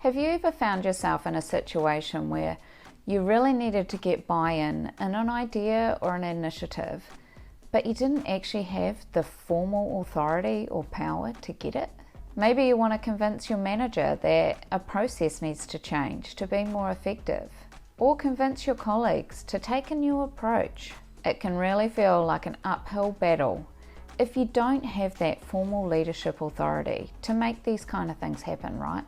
Have you ever found yourself in a situation where you really needed to get buy-in in an idea or an initiative, but you didn't actually have the formal authority or power to get it? Maybe you want to convince your manager that a process needs to change to be more effective, or convince your colleagues to take a new approach. It can really feel like an uphill battle if you don't have that formal leadership authority to make these kind of things happen, right?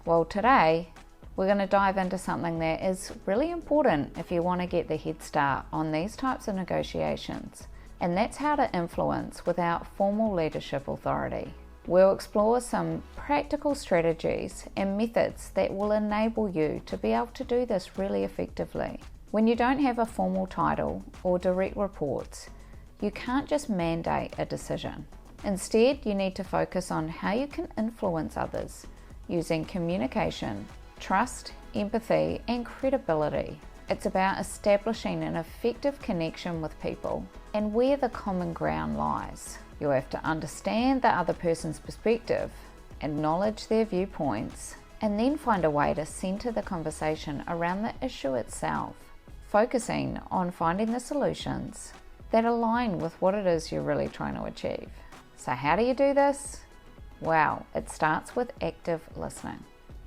Well, today we're going to dive into something that is really important if you want to get the head start on these types of negotiations, and that's how to influence without formal leadership authority. We'll explore some practical strategies and methods that will enable you to be able to do this really effectively. When you don't have a formal title or direct reports, you can't just mandate a decision. Instead, you need to focus on how you can influence others using communication, trust, empathy, and credibility. It's about establishing an effective connection with people and where the common ground lies. You'll have to understand the other person's perspective, acknowledge their viewpoints, and then find a way to center the conversation around the issue itself, focusing on finding the solutions that align with what it is you're really trying to achieve. So how do you do this? Well, it starts with active listening.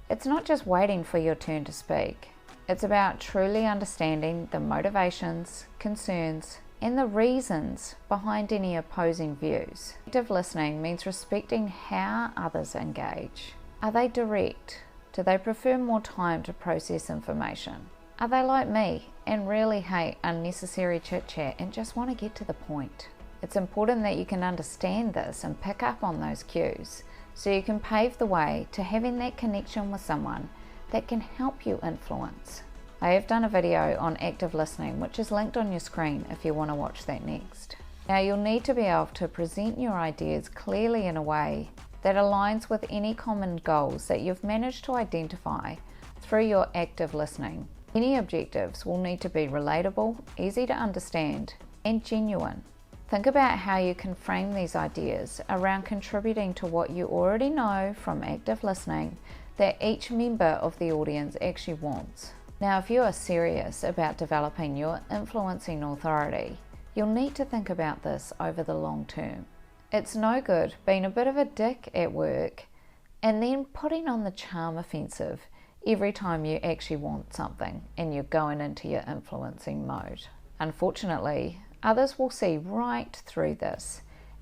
It's not just waiting for your turn to speak. It's about truly understanding the motivations, concerns, and the reasons behind any opposing views. Active listening means respecting how others engage. Are they direct? Do they prefer more time to process information? Are they like me and really hate unnecessary chit-chat and just want to get to the point? It's important that you can understand this and pick up on those cues so you can pave the way to having that connection with someone that can help you influence. I have done a video on active listening, which is linked on your screen if you want to watch that next. Now, you'll need to be able to present your ideas clearly in a way that aligns with any common goals that you've managed to identify through your active listening. Any objectives will need to be relatable, easy to understand, and genuine. Think about how you can frame these ideas around contributing to what you already know from active listening that each member of the audience actually wants. Now, if you are serious about developing your influencing authority, you'll need to think about this over the long term. It's no good being a bit of a dick at work and then putting on the charm offensive every time you actually want something and you're going into your influencing mode. Unfortunately, others will see right through this,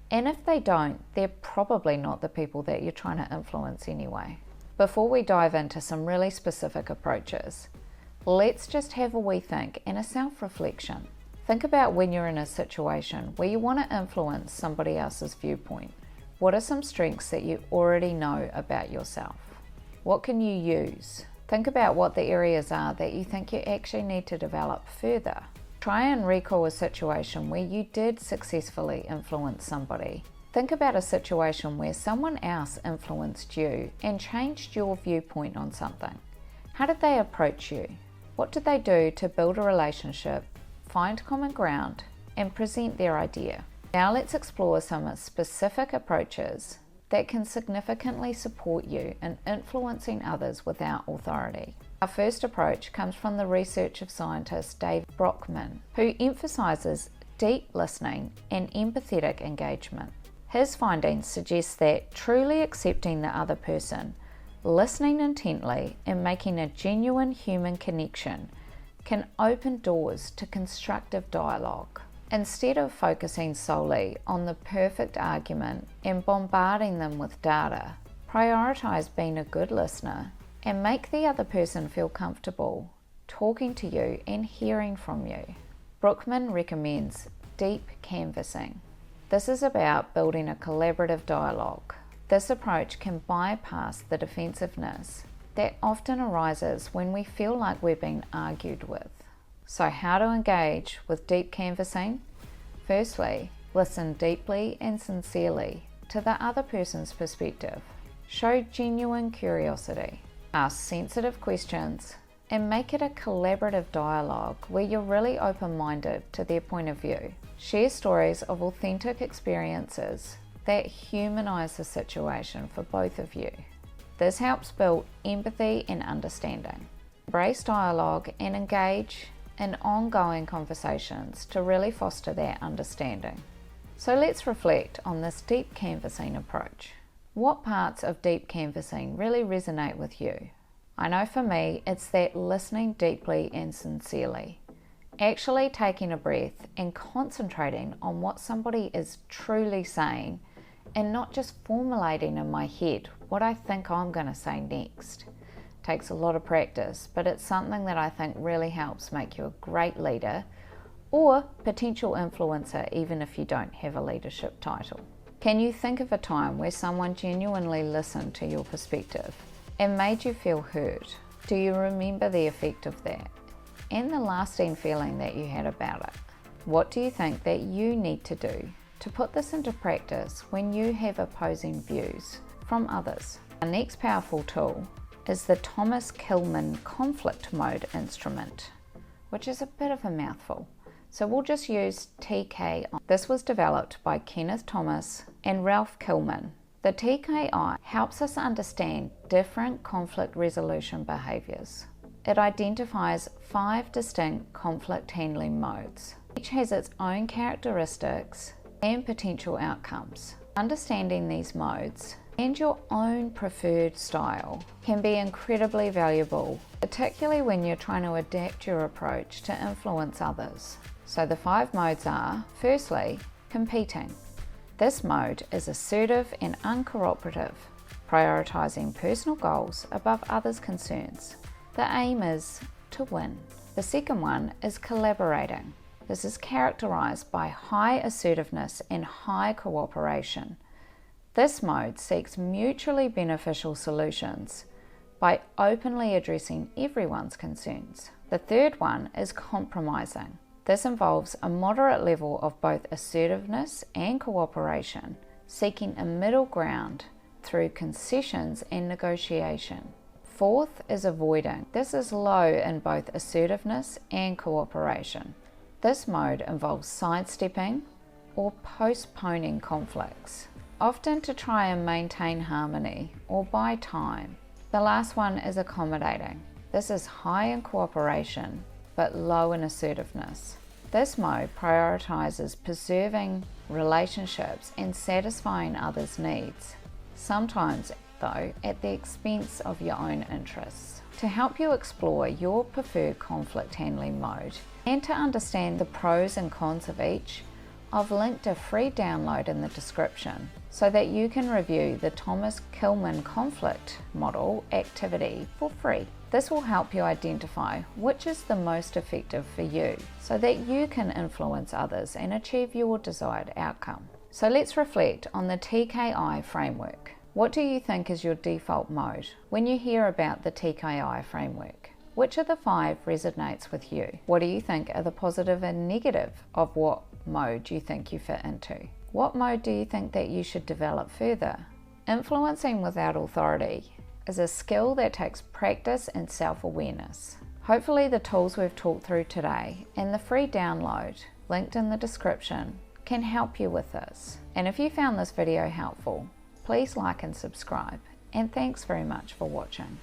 and if they don't, they're probably not the people that you're trying to influence anyway. Before we dive into some really specific approaches, let's just have a wee think and a self-reflection. Think about when you're in a situation where you want to influence somebody else's viewpoint. What are some strengths that you already know about yourself? What can you use? Think about what the areas are that you think you actually need to develop further. Try and recall a situation where you did successfully influence somebody. Think about a situation where someone else influenced you and changed your viewpoint on something. How did they approach you? What did they do to build a relationship, find common ground, and present their idea? Now let's explore some specific approaches that can significantly support you in influencing others without authority. Our first approach comes from the research of scientist Dave Brockman, who emphasizes deep listening and empathetic engagement. His findings suggest that truly accepting the other person, listening intently, and making a genuine human connection can open doors to constructive dialogue. Instead of focusing solely on the perfect argument and bombarding them with data, prioritize being a good listener and make the other person feel comfortable talking to you and hearing from you. Brookman recommends deep canvassing. This is about building a collaborative dialogue. This approach can bypass the defensiveness that often arises when we feel like we're being argued with. So how to engage with deep canvassing? Firstly, listen deeply and sincerely to the other person's perspective. Show genuine curiosity. Ask sensitive questions and make it a collaborative dialogue where you're really open-minded to their point of view. Share stories of authentic experiences that humanize the situation for both of you. This helps build empathy and understanding. Embrace dialogue and engage in ongoing conversations to really foster that understanding. So let's reflect on this deep canvassing approach. What parts of deep canvassing really resonate with you? I know for me, it's that listening deeply and sincerely. Actually taking a breath and concentrating on what somebody is truly saying and not just formulating in my head what I think I'm going to say next. Takes a lot of practice, but it's something that I think really helps make you a great leader or potential influencer, even if you don't have a leadership title. Can you think of a time where someone genuinely listened to your perspective and made you feel heard? Do you remember the effect of that and the lasting feeling that you had about it? What do you think that you need to do to put this into practice when you have opposing views from others? Our next powerful tool is the Thomas Kilmann conflict mode instrument, which is a bit of a mouthful. So we'll just use TKI. This was developed by Kenneth Thomas and Ralph Kilmann. The TKI helps us understand different conflict resolution behaviors. It identifies 5 distinct conflict handling modes. Each has its own characteristics and potential outcomes. Understanding these modes and your own preferred style can be incredibly valuable, particularly when you're trying to adapt your approach to influence others. So the 5 modes are, firstly, competing. This mode is assertive and uncooperative, prioritizing personal goals above others' concerns. The aim is to win. The second one is collaborating. This is characterized by high assertiveness and high cooperation. This mode seeks mutually beneficial solutions by openly addressing everyone's concerns. The third one is compromising. This involves a moderate level of both assertiveness and cooperation, seeking a middle ground through concessions and negotiation. Fourth is avoiding. This is low in both assertiveness and cooperation. This mode involves sidestepping or postponing conflicts, often to try and maintain harmony or buy time. The last one is accommodating. This is high in cooperation but low in assertiveness. This mode prioritizes preserving relationships and satisfying others' needs, sometimes though at the expense of your own interests. To help you explore your preferred conflict handling mode and to understand the pros and cons of each, I've linked a free download in the description so that you can review the Thomas Kilmann conflict model activity for free. This will help you identify which is the most effective for you so that you can influence others and achieve your desired outcome. So let's reflect on the TKI framework. What do you think is your default mode when you hear about the TKI framework? Which of the 5 resonates with you? What do you think are the positive and negative of what mode you think you fit into? What mode do you think that you should develop further? Influencing without authority is a skill that takes practice and self-awareness. Hopefully the tools we've talked through today and the free download linked in the description can help you with this. And if you found this video helpful, please like and subscribe. And thanks very much for watching.